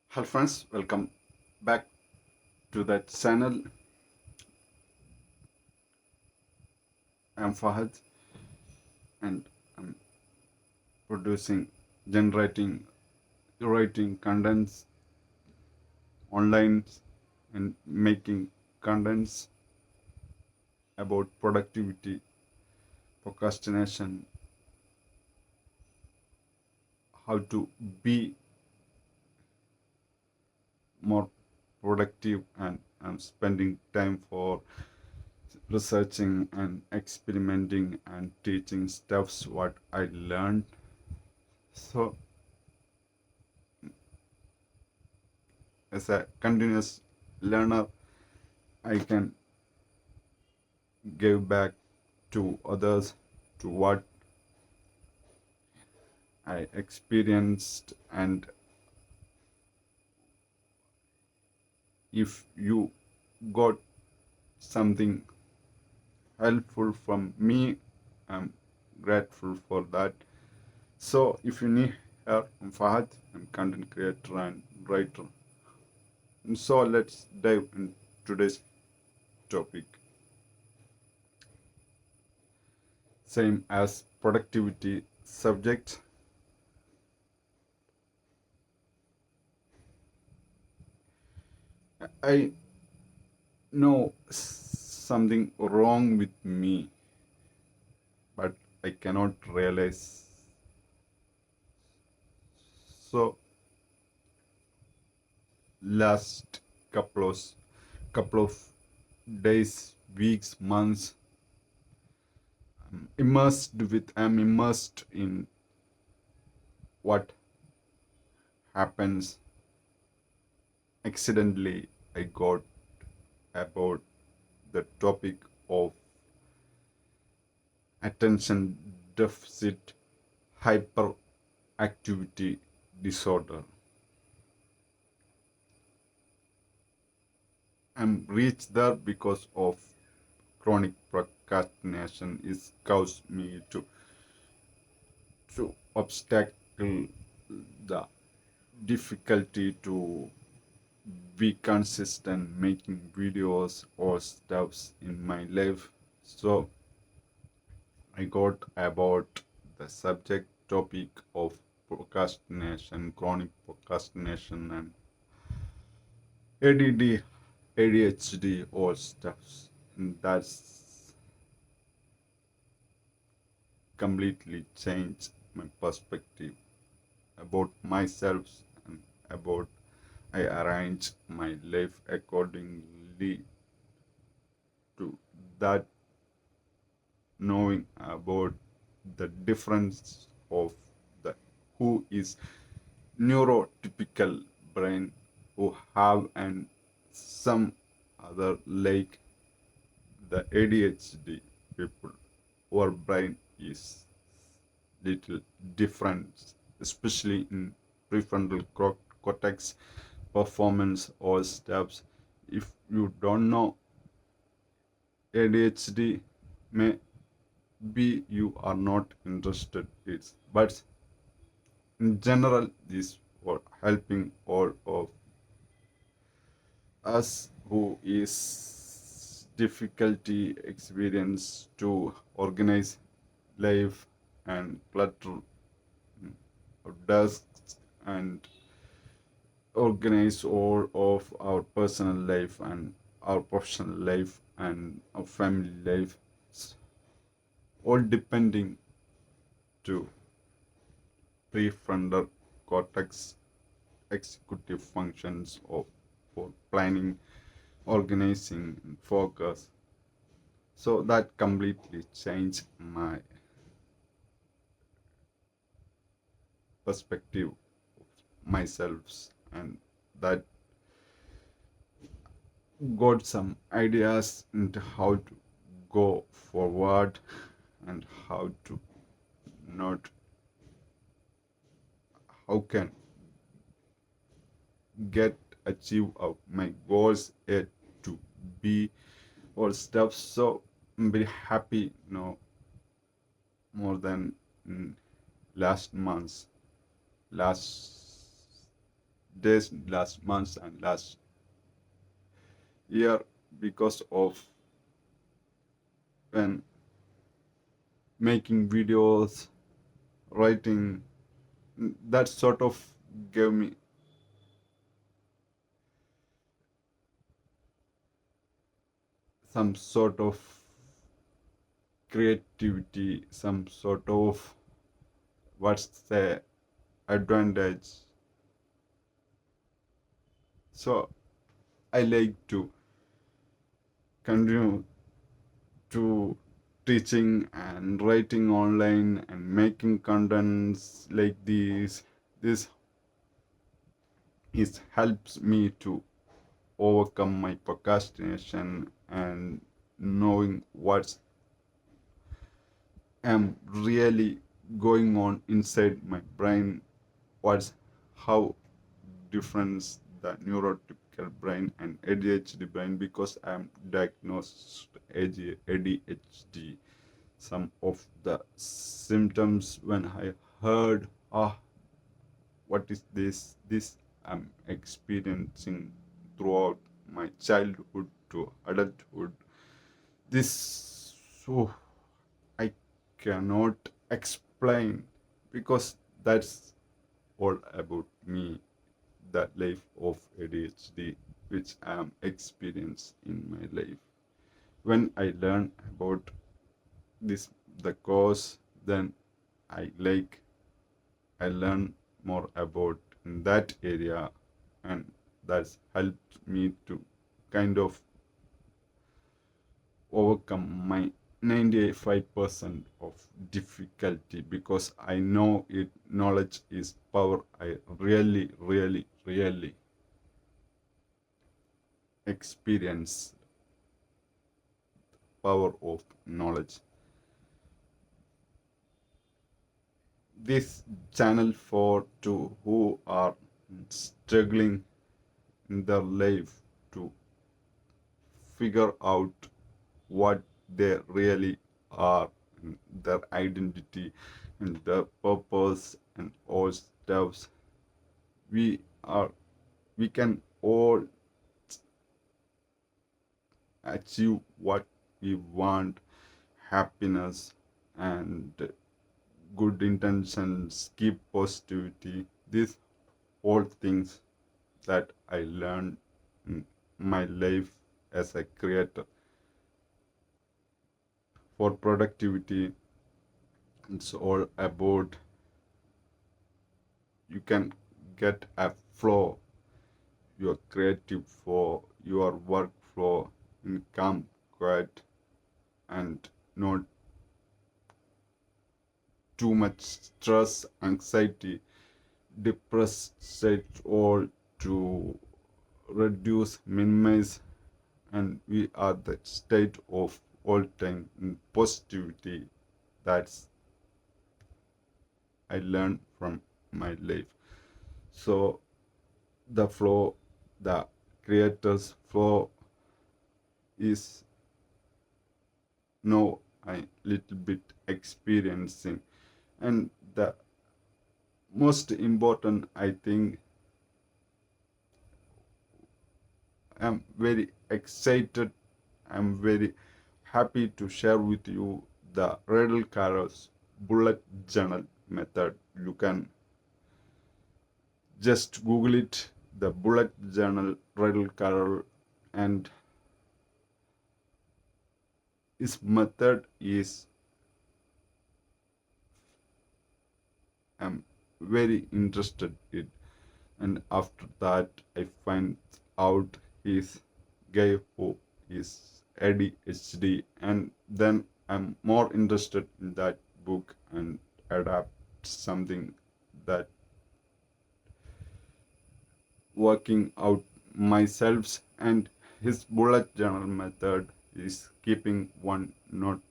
Hello friends, welcome back to the channel. I'm Fahad and I'm producing, generating, writing contents online and making contents about productivity, procrastination, how to be more productive, and I'm spending time for researching and experimenting and teaching stuffs what I learned. So as a continuous learner, I can give back to others to what I experienced. And if you got something helpful from me, I'm grateful for that. So if you need help, I'm Fahad, I'm content creator and writer. And so let's dive into today's topic. Same as productivity subject. I know something wrong with me, but I cannot realize. So last couple of days, weeks, months, I'm immersed in what happens. Accidentally I got about the topic of attention deficit hyperactivity disorder. I'm reached there because of chronic procrastination is caused me to obstacle the difficulty to be consistent making videos or stuffs in my life. So I got about the subject topic of procrastination, chronic procrastination, and ADD, ADHD, all stuffs. And that's completely changed my perspective about myself and about I arrange my life accordingly to that, knowing about the difference of the who is neurotypical brain, who have and some other like the ADHD people, our brain is little different, especially in prefrontal cortex performance or steps. If you don't know ADHD, may be you are not interested in, but in general this for helping all of us who is difficulty experience to organize life and clutter of desks and organize all of our personal life and our professional life and our family life, all depending to prefrontal cortex executive functions of for planning, organizing, and focus. So that completely changed my perspective of myself, and that got some ideas into how to go forward and how to not how can get achieve of my goals A to B or stuff. So I'm very happy, more than last month, last days, last months, and last year because of when making videos, writing, that sort of gave me some sort of creativity, some sort of what's the advantage. So I like to continue to teaching and writing online and making contents like these. This is helps me to overcome my procrastination and knowing what's am really going on inside my brain, what's how difference the neurotypical brain and ADHD brain, because I'm diagnosed ADHD. Some of the symptoms when I heard, what is this? This I'm experiencing throughout my childhood to adulthood. This, so I cannot explain because that's all about me, the life of ADHD which I am experienced in my life. When I learn about this, the cause, then I like I learn more about in that area, and that's helped me to kind of overcome my 95% of difficulty because I know it knowledge is power. I really, really, really experience power of knowledge. This channel for to who are struggling in their life to figure out what they really are, their identity and their purpose and all stuffs. We are we can all achieve what we want, happiness and good intentions, keep positivity. These all things that I learned in my life as a creator. For productivity, it's all about you can get a flow, your creative flow, your workflow in calm, quiet, and not too much stress, anxiety, depressed state, all to reduce, minimize, and we are the state of all time in positivity. That's I learned from my life. So the flow, the creator's flow is now a little bit experiencing, and the most important, I think, I'm very excited. I'm very happy to share with you the Riddle Carol's bullet journal method. You can just Google it, the bullet journal Riddle Carol, and his method is I'm very interested in. And after that, I find out his guy who is ADHD, and then I'm more interested in that book and adapt something that working out myself. And his bullet journal method is keeping one note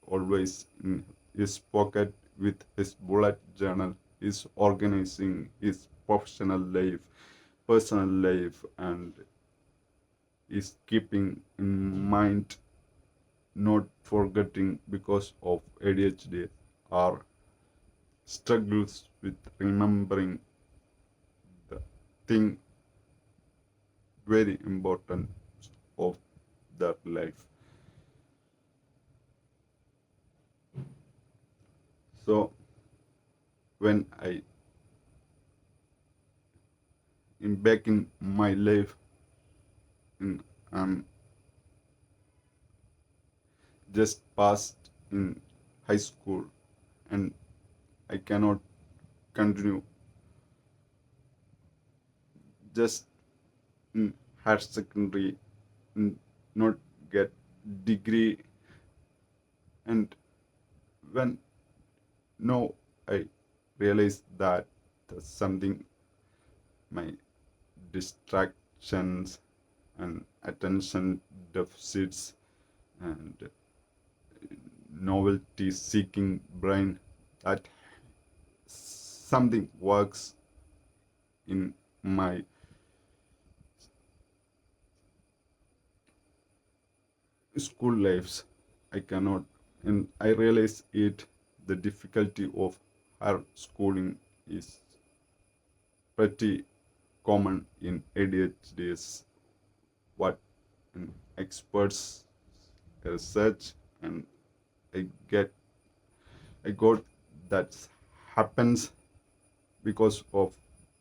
always in his pocket with his bullet journal, is organizing his professional life, personal life, and is keeping in mind, not forgetting because of ADHD or struggles with remembering the thing very important of their life. So when I in back in my life, in, I'm just passed in high school, and I cannot continue just in higher secondary, not get degree. And when now I realize that there's something, my distractions and attention deficits and novelty seeking brain, that something works in my school lives. I cannot, and I realize it, the difficulty of higher schooling is pretty common in ADHDs, what experts research, and I get I got that happens because of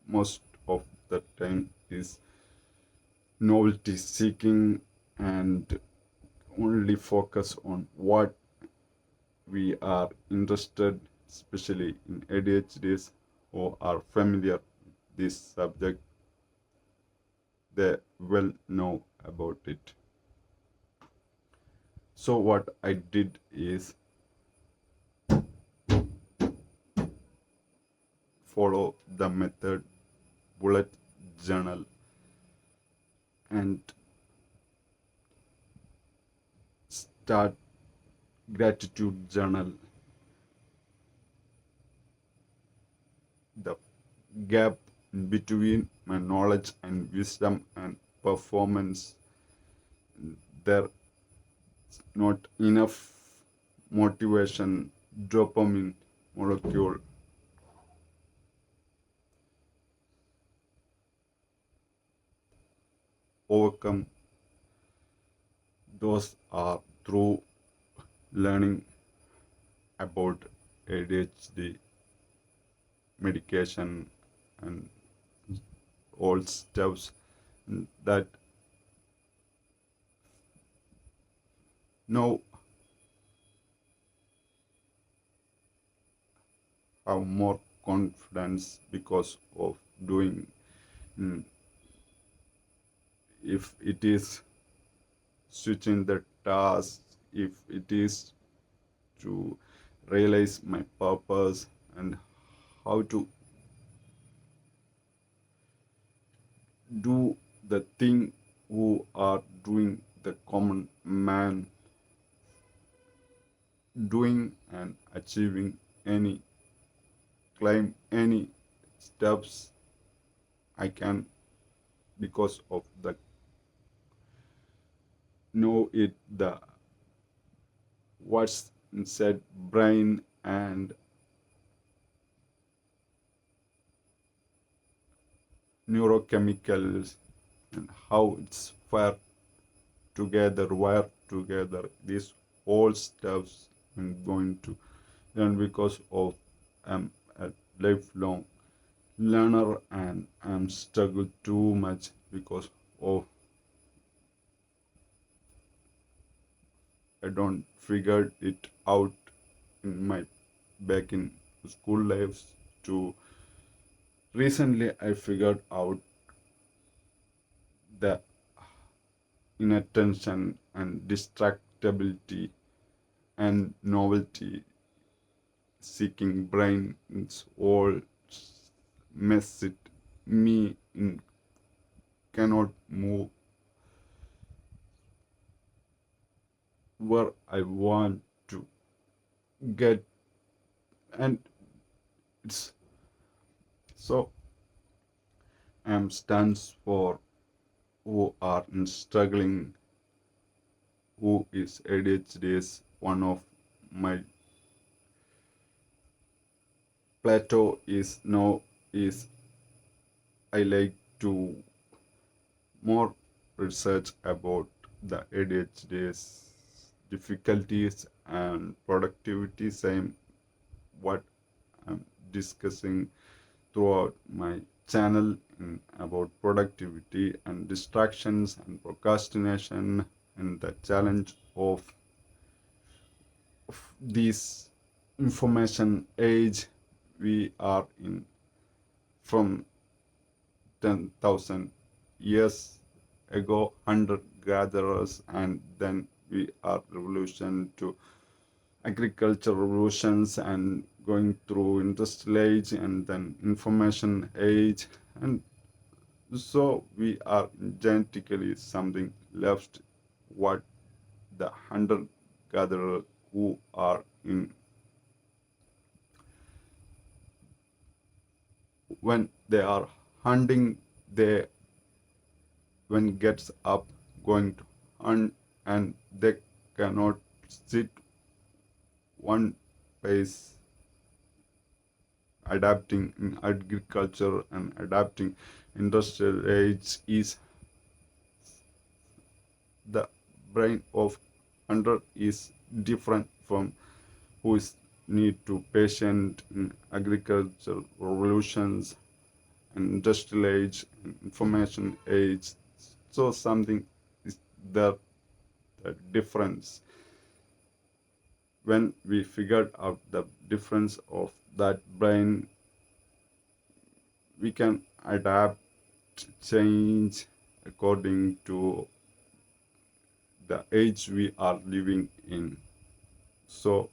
most of the time is novelty seeking and only focus on what we are interested, especially in ADHDs who are familiar with this subject, they well know about it. So what I did is follow the method bullet journal and start gratitude journal. The gap between my knowledge and wisdom and performance, there not enough motivation, dopamine molecule. Overcome those are through learning about ADHD medication and all steps that now have more confidence because of doing. mm, if it is switching the task, if it is to realize my purpose and how to do the thing who are doing the common man doing and achieving any climb any steps I can because of the know it, the what's inside brain and neurochemicals and how it's wired together. These all steps I'm going to learn because of I'm a lifelong learner and I'm struggled too much because of I don't figured it out in my back in school lives to recently I figured out the inattention and distractibility and novelty seeking brain, it's all mess it me in cannot move where I want to get, and it's so M stands for who are in struggling, who is ADHD is one of my plateau is now is I like to more research about the ADHD's difficulties and productivity, same what I'm discussing throughout my channel about productivity and distractions and procrastination and the challenge of this information age we are in from 10,000 years ago, hunter gatherers, and then we are revolution to agriculture revolutions and going through industrial age and then information age, and so we are genetically something left what the hunter gatherer who are in when they are hunting, they when gets up going to hunt, and they cannot sit one pace adapting in agriculture and adapting industrial age is the brain of hunter is different from who is need to patient in agricultural revolutions and industrial age and information age. So something is there, the difference. When we figured out the difference of that brain, we can adapt, change according to the age we are living in. So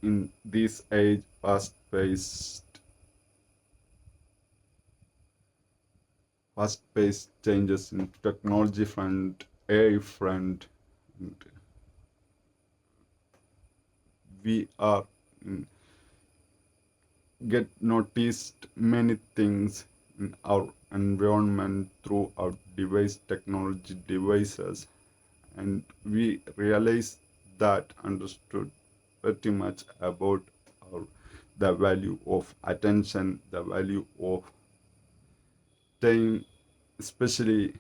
in this age, fast-paced changes in technology front, AI front, and we are get noticed many things in our environment through our device technology devices, and we realize that understood pretty much about our, the value of attention, the value of time, especially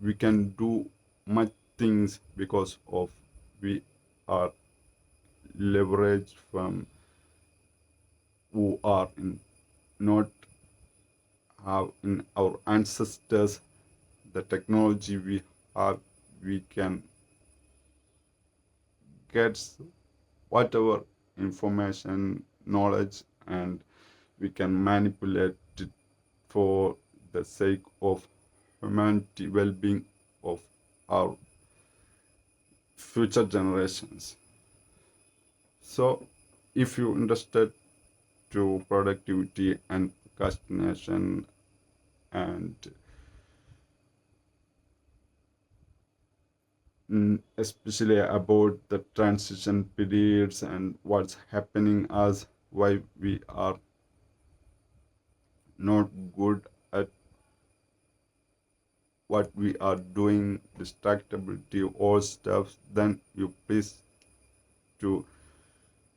we can do much things because of we are leveraged from who are in not have in our ancestors the technology we have, we can get whatever information knowledge and we can manipulate it for the sake of humanity well-being of our future generations. So if you interested to productivity and procrastination and especially about the transition periods and what's happening as why we are not good at what we are doing, distractibility, all stuff, then you please to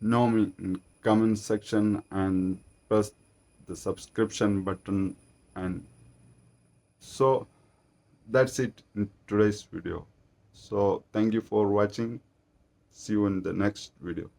know me in comment section and press the subscription button. And so that's it in today's video. So thank you for watching. See you in the next video.